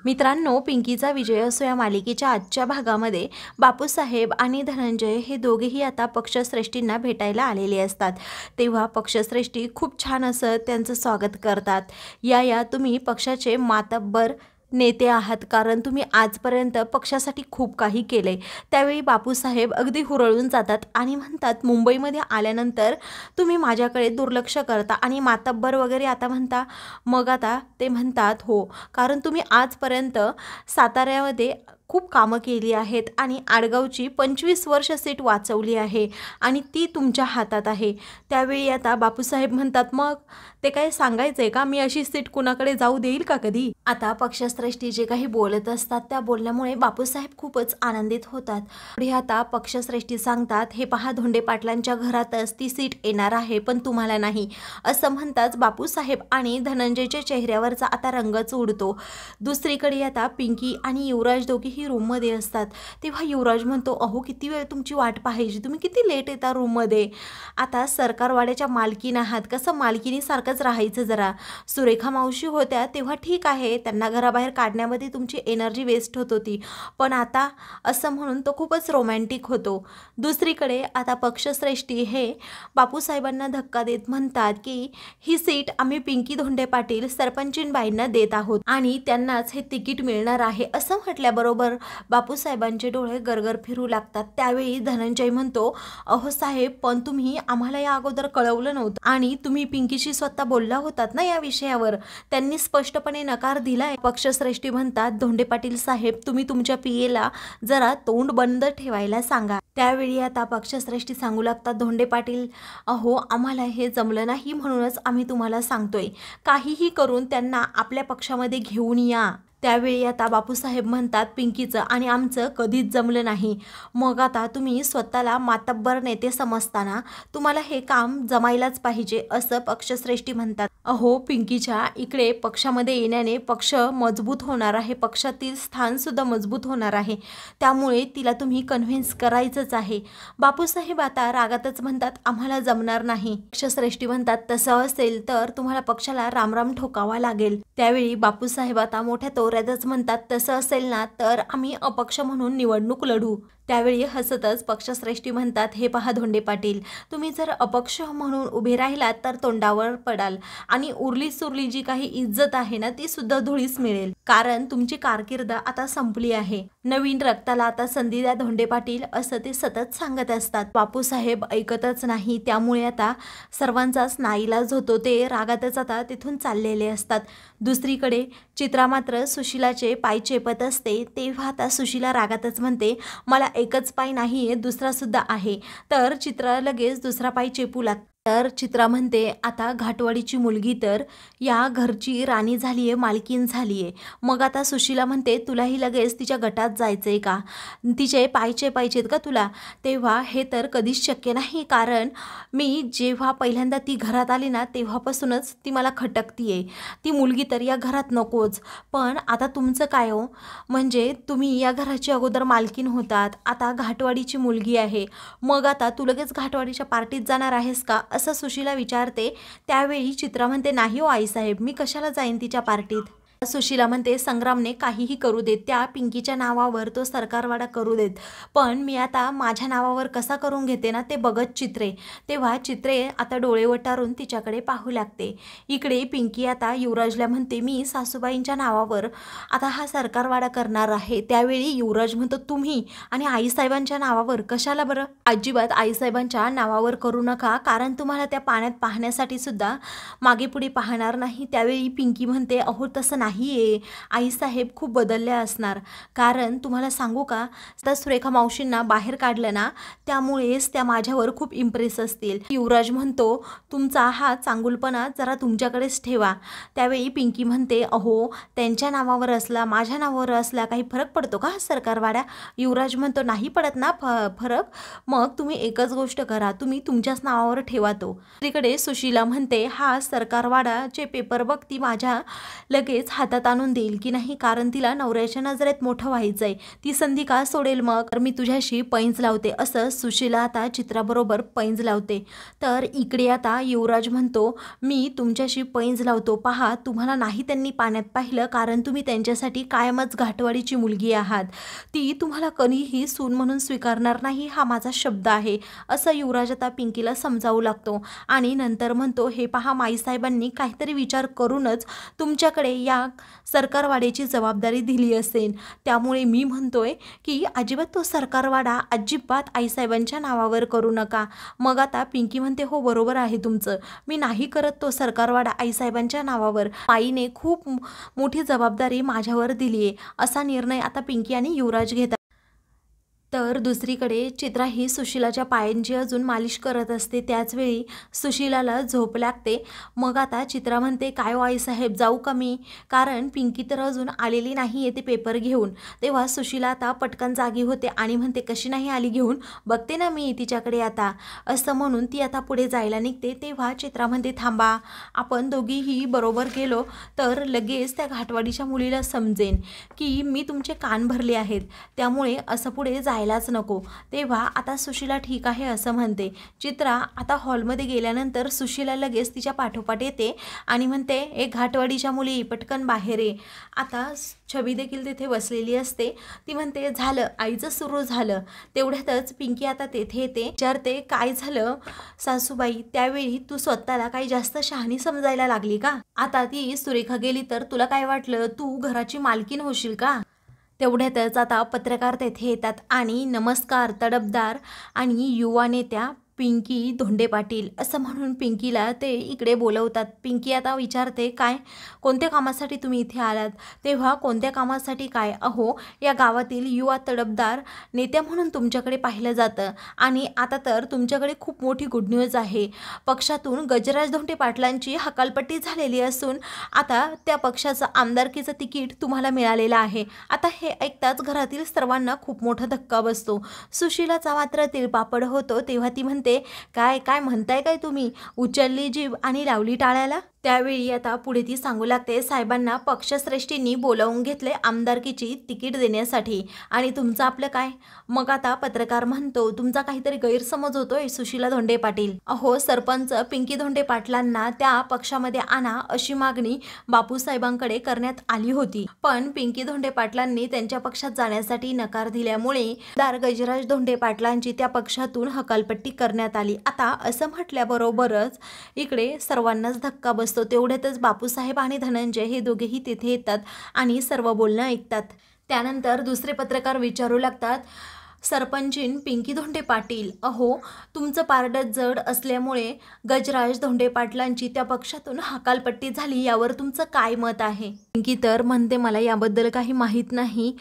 मित्रांनो, पिंकीचा विजय असो या मालिकेच्या आजच्या भागामध्ये बापूसाहेब आणि धनंजय हे दोघेही आता पक्षश्रेष्ठींना भेटायला आलेले असतात। तेव्हा पक्षश्रेष्ठी खूप छान असं त्यांचं स्वागत करतात। या तुम्ही पक्षाचे मातब्बर नेते आहात, कारण तुम्ही आजपर्यंत पक्षासाठी खूप काही केले। त्यावेळी बापूसाहेब अगदी हुरळून जातात आणि म्हणतात, मुंबईमध्ये आल्यानंतर तुम्ही माझ्याकडे दुर्लक्ष करता आणि मातब्बर वगैरे आता म्हणता। मग आता ते म्हणतात, हो, कारण तुम्ही आजपर्यंत साताऱ्यामध्ये खूप कामं केली आहेत आणि आडगावची 25 वर्ष सीट वाचवली आहे आणि ती तुमच्या हातात आहे। त्यावेळी आता बापूसाहेब म्हणतात, मग ते काय सांगायचंय का, मी अशी सीट कुणाकडे जाऊ देईल का कधी? आता पक्षश्रेष्ठी जे काही बोलत असतात त्या बोलण्यामुळे बापूसाहेब खूपच आनंदित होतात। पुढे आता पक्षश्रेष्ठी सांगतात, हे पहा, धोंडे पाटलांच्या घरातच ती सीट येणार आहे, पण तुम्हाला नाही, असं म्हणताच बापूसाहेब आणि धनंजयच्या चेहऱ्यावरचा आता रंगच उडतो। दुसरीकडे आता पिंकी आणि युवराज दोघेही रूममध्ये असतात। तेव्हा युवराज म्हणतो, अहो, किती वेळ तुमची वाट पाहायची, तुम्ही किती लेट येता रूममध्ये। आता सरकारवाड्याच्या मालकीण आहात, कसं मालकीनीसारखंच राहायचं जरा। सुरेखा मावशी होत्या तेव्हा ठीक आहे, त्यांना घराबाहेर काढण्यामध्ये तुमची एनर्जी वेस्ट होत होती, पण आता असं म्हणून तो खूपच रोमॅन्टिक होतो। दुसरीकडे आता पक्षश्रेष्ठी हे बापूसाहेबांना धक्का देत म्हणतात की ही सीट आम्ही पिंकी धोंडे पाटील सरपंचीनबाईंना देत आहोत आणि त्यांनाच हे तिकीट मिळणार आहे। असं म्हटल्याबरोबर बापूसाहेबांचे डोळे गरगर फिरू लागतात। त्यावेळी धनंजय म्हणतो, अहो साहेब, पण तुम्ही आम्हाला या अगोदर कळवलं नव्हतं आणि तुम्ही पिंकीशी स्वतः बोलला होतात ना या विषयावर, त्यांनी स्पष्टपणे नकार दिलाय। पक्षश्रेष्ठी म्हणतात, धोंडे पाटील साहेब, तुम्ही तुमच्या पीएला जरा तोंड बंद ठेवायला सांगा। त्यावेळी आता पक्षश्रेष्ठी सांगू लागतात, धोंडे पाटील, अहो, आम्हाला हे जमलं नाही म्हणूनच आम्ही तुम्हाला सांगतोय, काहीही करून त्यांना आपल्या पक्षामध्ये घेऊन या। त्यावेळी आता बापूसाहेब म्हणतात, पिंकीचं आणि आमचं कधीच जमलं नाही, मग आता तुम्ही स्वतःला मातब्बर नेते समजताना तुम्हाला हे काम जमायलाच पाहिजे, असं पक्षश्रेष्ठी म्हणतात। अहो, पिंकीच्या इकडे पक्षामध्ये येण्याने पक्ष मजबूत होणार आहे, पक्षातील स्थानसुद्धा मजबूत होणार आहे, त्यामुळे तिला तुम्ही कन्व्हिन्स करायचंच आहे। बापूसाहेब आता रागातच म्हणतात, आम्हाला जमणार नाही। पक्षश्रेष्ठी म्हणतात, तसं असेल तर तुम्हाला पक्षाला रामराम ठोकावा लागेल। त्यावेळी बापूसाहेब आता मोठ्या तोऱ्यातच म्हणतात, तसं असेल ना तर आम्ही अपक्ष म्हणून निवडणूक लढू। त्यावेळी हसतच पक्षश्रेष्ठी म्हणतात, हे पहा धोंडे पाटील, तुम्ही जर अपक्ष म्हणून उभे राहिलात तर तोंडावर पडाल आणि उरली सुरली जी काही इज्जत आहे ना ती सुद्धा धुळीस मिळेल, कारण तुमची कारकीर्द आता संपली आहे। नवीन रक्ताला आता संधी द्या धोंडे पाटील, असं ते सतत सांगत असतात। बापूसाहेब ऐकतच नाही, त्यामुळे आता सर्वांचाच नाईलाज होतो, ते रागातच आता तिथून चाललेले असतात। दुसरीकडे चित्रा मात्र सुशिलाचे पाय चेपत असते। तेव्हा आता सुशिला रागातच म्हणते, मला एकच पाय नाहीये, दुसरा सुद्धा आहे। तर चित्रा लगेच दुसरा पाय चेपू लागते। तर चित्रा म्हणते, आता घाटवाडीची मुलगी तर या घरची राणी झालीये, मालकीन झालीये, मग आता सुशिला म्हणते, तुलाही लगेच तिच्या गटात जायचंय का, तिचे पायचे पाहिजेत का तुला? तेव्हा हे तर कधीच शक्य नाही, कारण मी जेव्हा पहिल्यांदा ती घरात आली ना तेव्हापासूनच ती मला खटकतीये, ती मुलगी तर या घरात नकोच। पण आता तुमचं काय हो, म्हणजे तुम्ही या घराची अगोदर मालकीन होतात, आता घाटवाडीची मुलगी आहे, मग आता तू लगेच घाटवाडीच्या पार्टीत जाणार आहेस का, असं सुशिला विचारते। त्यावेळी चित्रा म्हणते, नाही हो आईसाहेब, मी कशाला जाईन तिच्या पार्टीत। सुशिला म्हणते, संग्रामने काहीही करू देत, त्या पिंकीच्या नावावर तो सरकारवाडा करू देत, पण मी आता माझ्या नावावर कसा करून घेते ना ते बघत चित्रे। तेव्हा चित्रे आता डोळे वटारून तिच्याकडे पाहू लागते। इकडे पिंकी आता युवराजला म्हणते, मी सासूबाईंच्या नावावर आता हा सरकारवाडा करणार आहे। त्यावेळी युवराज म्हणतो, तुम्ही आणि आईसाहेबांच्या नावावर कशाला बरं? अजिबात आईसाहेबांच्या नावावर करू नका, कारण तुम्हाला त्या पाण्यात पाहण्यासाठी सुद्धा मागे पुढे पाहणार नाही। त्यावेळी पिंकी म्हणते, अहो तसं नाहीये, आईसाहेब खूप बदलल्या असणार, कारण तुम्हाला सांगू का, तर सुरेखा मावशींना बाहेर काढलं ना त्यामुळेच त्या माझ्यावर खूप इम्प्रेस असतील। युवराज म्हणतो, तुमचा हा चांगुलपणा जरा तुमच्याकडेच ठेवा। त्यावेळी पिंकी म्हणते, अहो त्यांच्या नावावर असला माझ्या नावावर असला काही फरक पडतो का सरकारवाडा? युवराज म्हणतो, नाही पडत ना फरक, मग तुम्ही एकच गोष्ट करा, तुम्ही तुमच्याच नावावर ठेवा तो। तिकडे सुशिला म्हणते, हा सरकारवाडाचे पेपर बघ, ती माझ्या लगेच हातात आणून देईल की नाही, कारण तिला नवऱ्याच्या नजरेत मोठं व्हायचंय, ती संधी का सोडेल मग, तर मी तुझ्याशी पैंज लावते, असं सुशीला आता चित्राबरोबर पैंज लावते. तर इकडे आता युवराज म्हणतो, मी तुमच्याशी पैंज लावतो, पहा तुम्हाला नाही त्यांनी पाण्यात पाहिलं, कारण तुम्ही त्यांच्यासाठी कायमच घाटवाडीची मुलगी आहात, ती तुम्हाला कधीही सून म्हणून स्वीकारणार नाही, हा माझा शब्द आहे, असं युवराज आता पिंकीला समजावू लागतो. आणि नंतर म्हणतो, हे पहा माईसाहेबांनी काहीतरी विचार करूनच तुमच्याकडे या सरकारवाड्याची जबाबदारी दिली असेल, त्यामुळे मी म्हणतोय की अजिबात तो सरकारवाडा अजिबात आईसाहेबांच्या नावावर करू नका. मग आता पिंकी म्हणते, हो बरोबर आहे तुमचं, मी नाही करत तो सरकारवाडा आईसाहेबांच्या नावावर, आईने खूप मोठी जबाबदारी माझ्यावर दिली आहे, असा निर्णय आता पिंकी आणि युवराज घेतात. तर दुसरीकडे चित्रा ही सुशिलाच्या पायांची अजून मालिश करत असते. त्याचवेळी सुशिलाला झोप लागते. मग आता चित्रा म्हणते, काय हो आईसाहेब, जाऊ का मी, कारण पिंकी तर अजून आलेली नाही आहे ते पेपर घेऊन. तेव्हा सुशिला आता पटकन जागी होते आणि म्हणते, कशी नाही आली घेऊन, बघते ना मी तिच्याकडे आता, असं म्हणून ती आता पुढे जायला निघते. तेव्हा चित्रा म्हणते, थांबा, आपण दोघीही बरोबर गेलो तर लगेच त्या घाटवाडीच्या मुलीला समजेन की मी तुमचे कान भरले आहेत, त्यामुळे असं पुढे जायलाच नको. तेव्हा आता सुशिला ठीक आहे असं म्हणते. चित्रा आता हॉलमध्ये गेल्यानंतर सुशिला लगेच तिच्या पाठोपाठ येते आणि म्हणते, एक घाटवाडीच्या मुली पटकन बाहेर ये. आता छबी देखील तिथे बसलेली असते. ती म्हणते, झालं आईचं सुरू झालं. तेवढ्यातच पिंकी आता तेथे येते, विचारते, काय झालं सासूबाई, त्यावेळी तू स्वतःला काही जास्त शहाणी समजायला लागली का, आता ती सुरेखा गेली तर तुला काय वाटलं, तू घराची मालकीन होशील का. तेवढ्यातच आता पत्रकार तेथे येतात आणि नमस्कार तडफदार आणि युवा नेत्या पिंकी धोंडे पाटील असं म्हणून पिंकीला ते इकडे बोलवतात. पिंकी आता विचारते, काय, कोणत्या कामासाठी तुम्ही इथे आलात. तेव्हा कोणत्या कामासाठी काय, अहो या गावातील युवा तडफदार नेत्या म्हणून तुमच्याकडे पाहिलं जातं आणि आता तर तुमच्याकडे खूप मोठी गुड न्यूज आहे. पक्षातून गजराज धोंडे पाटलांची हकालपट्टी झालेली असून आता त्या पक्षाचं आमदारकीचं तिकीट तुम्हाला मिळालेलं आहे. आता हे ऐकताच घरातील सर्वांना खूप मोठा धक्का बसतो. सुशिलाचा मात्र तिळपापड होतो. तेव्हा ती म्हणते, काय काय म्हणताय काय तुम्ही, उचलली जीभ आणि लावली टाळ्याला. त्यावेळी आता पुढे ती सांगू लागते, साहेबांना पक्षश्रेष्ठींनी बोलावून घेतले आमदारकीची तिकीट देण्यासाठी आणि तुमचं आपलं काय. मग आता पत्रकार म्हणतो, तुमचा काहीतरी गैरसमज होतोय सुशिला धोंडे पाटील. अहो सरपंच पिंकी धोंडे पाटलांना त्या पक्षामध्ये आणा अशी मागणी बापूसाहेबांकडे करण्यात आली होती, पण पिंकी धोंडे पाटलांनी त्यांच्या पक्षात जाण्यासाठी नकार दिल्यामुळे गजराज धोंडे पाटलांची त्या पक्षातून हकालपट्टी करण्यात आली. आता असं म्हटल्याबरोबरच इकडे सर्वांनाच धक्का बसतो. तेवढ्यातच बापूसाहेब आणि धनंजय हे दोघेही तिथे येतात आणि सर्व बोलणं ऐकतात. त्यानंतर दुसरे पत्रकार विचारू लागतात, सरपंचीन पिंकी धोंडे पाटील, अहो तुमचं पारडं जड असल्यामुळे गजराज धोंडे पाटलांची त्या पक्षातून हकालपट्टी झाली, यावर तुमचं काय मत आहे. पिंकी तर म्हणते, मला याबद्दल काही माहीत नाही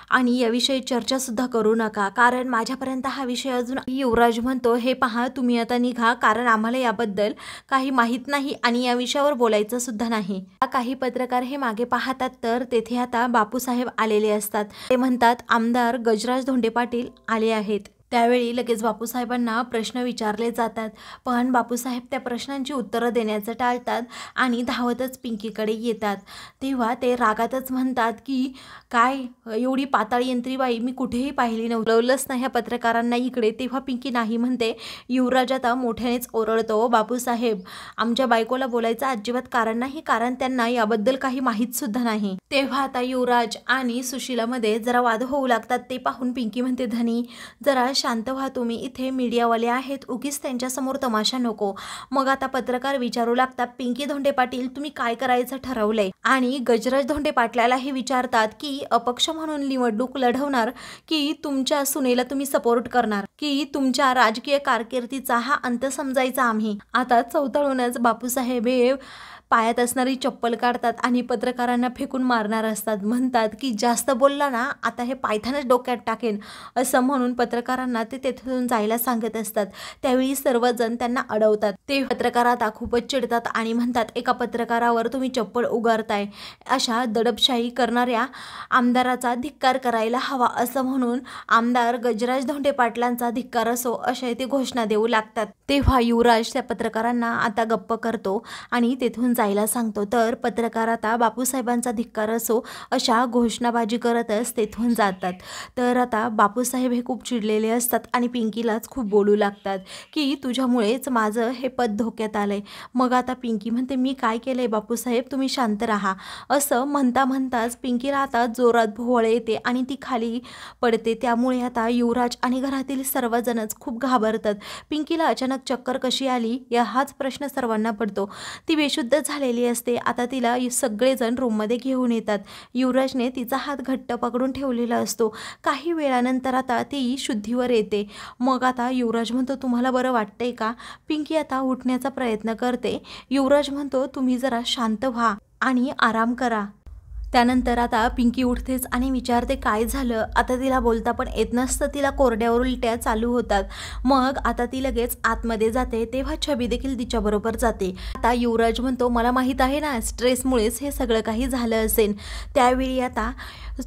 आणि याविषयी चर्चासुद्धा करू नका, कारण माझ्यापर्यंत हा विषय अजून. युवराज म्हणतो, हे पहा तुम्ही आता निघा, कारण आम्हाला याबद्दल काही माहीत नाही आणि या विषयावर बोलायचं सुद्धा नाही. काही पत्रकार हे मागे पाहतात तर तेथे आता बापूसाहेब आलेले असतात. ते म्हणतात, आमदार गजराज धोंडे पाटील आले आहेत. त्यावेळी लगेच बापूसाहेबांना प्रश्न विचारले जातात, पण बापूसाहेब त्या प्रश्नांची उत्तरं देण्याचं टाळतात आणि धावतच पिंकीकडे येतात. तेव्हा ते रागातच म्हणतात की काय एवढी पाताळ यंत्रीबाई मी कुठेही पाहिली नव्हती, बोलवलंच नाही ह्या पत्रकारांना इकडे. तेव्हा पिंकी नाही म्हणते. युवराज आता मोठ्यानेच ओरडतो, बापूसाहेब आमच्या बायकोला बोलायचं अजिबात कारण नाही, कारण त्यांना याबद्दल काही माहीत सुद्धा नाही. तेव्हा आता युवराज आणि सुशिलामध्ये जरा वाद होऊ लागतात. ते पाहून पिंकी म्हणते, धनी जरा शांत व्हा तुम्ही, इथे मीडियावाले आहेत, उगीच त्यांच्यासमोर तमाशा नको. मग आता पत्रकार विचारू लागतात, पिंकी धोंडे पाटील तुम्ही काय करायचं ठरवलंय, आणि गजराज धोंडे पाटलाला हे विचारतात की अपक्ष म्हणून निवडणूक लढवणार की तुमच्या सुनेला तुम्ही सपोर्ट करणार, की तुमच्या राजकीय कारकिर्दीचा हा अंत समजायचा आम्ही. आता चौताळूनच बापूसाहेब हे पायात असणारी चप्पल काढतात आणि पत्रकारांना फेकून मारणार असतात. म्हणतात की जास्त बोलला ना आता हे पायथानच डोक्यात टाकेन, असं म्हणून पत्रकारांना ते तेथून जायला सांगत असतात. त्यावेळी सर्वजण त्यांना अडवतात. ते पत्रकार आता खूपच चिडतात आणि म्हणतात, एका पत्रकारावर तुम्ही चप्पल उगारताय, अशा दडपशाही करणाऱ्या आमदाराचा धिक्कार करायला हवा, असं म्हणून आमदार गजराज धोंडे पाटलांचा धिक्कार असो अशा ते घोषणा देऊ लागतात. तेव्हा युवराज त्या पत्रकारांना आता गप्प करतो आणि तेथून जायला सांगतो. तर पत्रकार आता बापूसाहेबांचा धिक्कार असो अशा घोषणाबाजी करतच तेथून जातात. तर आता बापूसाहेब हे खूप चिडलेले असतात आणि पिंकीलाच खूप बोलू लागतात की तुझ्यामुळेच माझं हे पद धोक्यात आलंय. मग आता पिंकी म्हणते मी काय केलंय बापूसाहेब, तुम्ही शांत राहा. असं म्हणता म्हणताच पिंकीला आता जोरात भोवळ येते आणि ती खाली पडते. त्यामुळे आता युवराज आणि घरातील सर्वजणच खूप घाबरतात. पिंकीला अचानक चक्कर कशी आली हाच प्रश्न सर्वांना पडतो. ती बेशुद्ध झालेली असते. आता तिला सगळेजण रूममध्ये घेऊन येतात. युवराजने तिचा हात घट्ट पकडून ठेवलेला असतो. काही वेळानंतर आता ती शुद्धीवर येते. मग आता युवराज म्हणतो तुम्हाला बरं वाटतंय का? पिंकी आता उठण्याचा प्रयत्न करते. युवराज म्हणतो तुम्ही जरा शांत व्हा आणि आराम करा. त्यानंतर आता पिंकी उठतेच आणि विचारते काय झालं. आता तिला बोलता पण येत नसतं. तिला कोरड्यावर उलट्या चालू होतात. मग आता ती लगेच आतमध्ये जाते. तेव्हा छबी देखील तिच्याबरोबर जाते. आता युवराज म्हणतो मला माहीत आहे ना स्ट्रेसमुळेच हे सगळं काही झालं असेल. त्यावेळी आता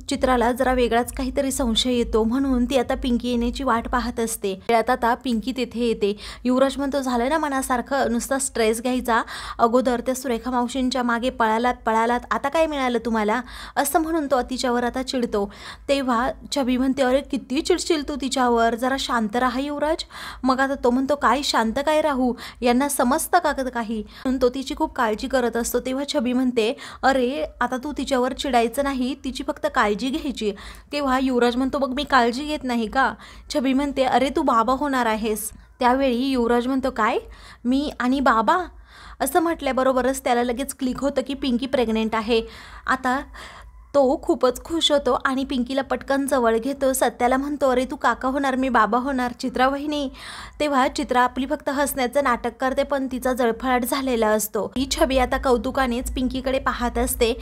चित्राला जरा वेगळाच काहीतरी संशय येतो म्हणून ती आता पिंकी येण्याची वाट पाहत असते. आता पिंकी तिथे येते. युवराज म्हणतो झालं ना मनासारखं, नुसता स्ट्रेस घ्यायचा. अगोदर त्या सुरेखा मावशींच्या मागे पळालात आता काय मिळालं तुम्हाला, असं म्हणून तो तिच्यावर आता चिडतो. तेव्हा छबी म्हणते अरे किती चिडशील तू तिच्यावर, जरा शांत राहा युवराज. मग आता तो म्हणतो काय शांत काय राहू, यांना समजतं का काही, म्हणून तो तिची खूप काळजी करत असतो. तेव्हा छबी म्हणते अरे आता तू तिच्यावर चिडायचं नाही, तिची फक्त काळजी घ्यायची. तेव्हा युवराज म्हणतो मग मी काळजी घेत नाही का? छबी म्हणते अरे तू बाबा होणार आहेस. त्यावेळी युवराज म्हणतो काय, मी आणि बाबा, असं म्हटल्याबरोबरच त्याला लगेच क्लिक होतं की पिंकी प्रेग्नेंट आहे. आता तो खूपच खुश होतो आणि पिंकीला पटकन जवळ घेतो. सत्याला म्हणतो अरे तू काका होणार, मी बाबा होणार. चित्रा वहिनी. तेव्हा चित्रा आपली फक्त हसण्याचं नाटक करते पण तिचा जळफळाट झालेला असतो. ही छबी आता कौतुकानेच पिंकीकडे पाहत असते.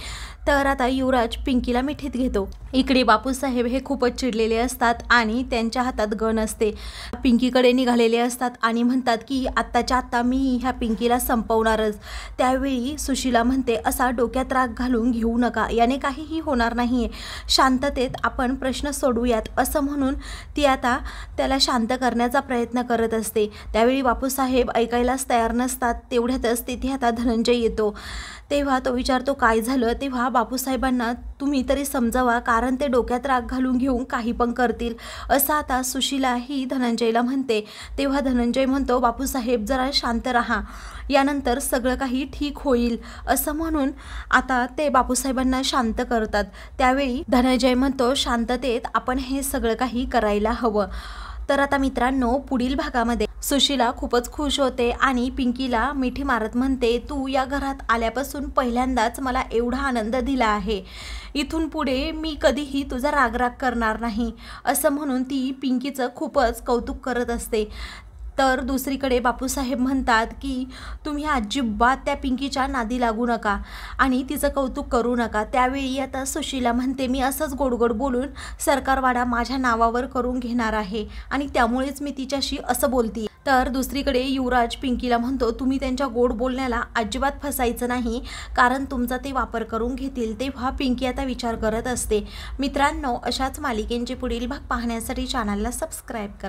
तर आता युवराज पिंकीला मिठीत घेतो. इकडे बापूसाहेब हे खूपच चिडलेले असतात आणि त्यांच्या हातात गन असते. पिंकीकडे निघालेले असतात आणि म्हणतात की आत्ताच्या आत्ता मी ह्या पिंकीला संपवणारच. त्यावेळी सुशीला म्हणते असा डोक्यात राग घालून घेऊ नका, याने काहीही होणार नाहीये, शांततेत आपण प्रश्न सोडूयात, असं म्हणून ती आता त्याला शांत करण्याचा प्रयत्न करत असते. त्यावेळी बापूसाहेब ऐकायलाच तयार नसतात. तेवढ्यातच तिथे आता धनंजय येतो. तेव्हा तो विचारतो काय झालं. तेव्हा बापूसाहेबांना तुम्ही तरी समजावा, कारण ते डोक्यात राग घालून घेऊन काही पण करतील, असं आता सुशीला ही धनंजयला म्हणते. तेव्हा धनंजय म्हणतो बापूसाहेब जरा शांत राहा, यानंतर सगळं काही ठीक होईल, असं म्हणून आता ते बापूसाहेबांना शांत करतात. त्यावेळी धनंजय म्हणतो शांततेत आपण हे सगळं काही करायला हवं. तर आता मित्रांनो पुढील भागामध्ये सुशीला खूपच खुश होते आणि पिंकीला मिठी मारत म्हणते तू या घरात आल्यापासून पहिल्यांदाच मला एवढा आनंद दिला आहे, इथून पुढे मी कधीही तुझा रागराग करणार नाही, असं म्हणून ती पिंकीचं खूपच कौतुक करत असते. तर दुसरीकडे बापूसाहेब म्हणतात की तुम्ही अजिबात त्या पिंकीच्या नादी लागू नका आणि तिचं कौतुक करू नका. त्यावेळी आता सुशीला म्हणते मी असंच गोडगोड बोलून सरकारवाडा माझ्या नावावर करून घेणार आहे आणि त्यामुळेच मी तिच्याशी असं बोलते. तर दुसरीकडे युवराज पिंकीला म्हणतो तुम्ही त्यांच्या गोड बोलण्याला अजिबात फसायचं नाही, कारण तुमचा ते वापर करून घेतील. तेव्हा पिंकी आता विचार करत असते. मित्रांनो अशाच मालिकेंचे पुढील भाग पाहण्यासाठी चॅनलला सबस्क्राईब करा.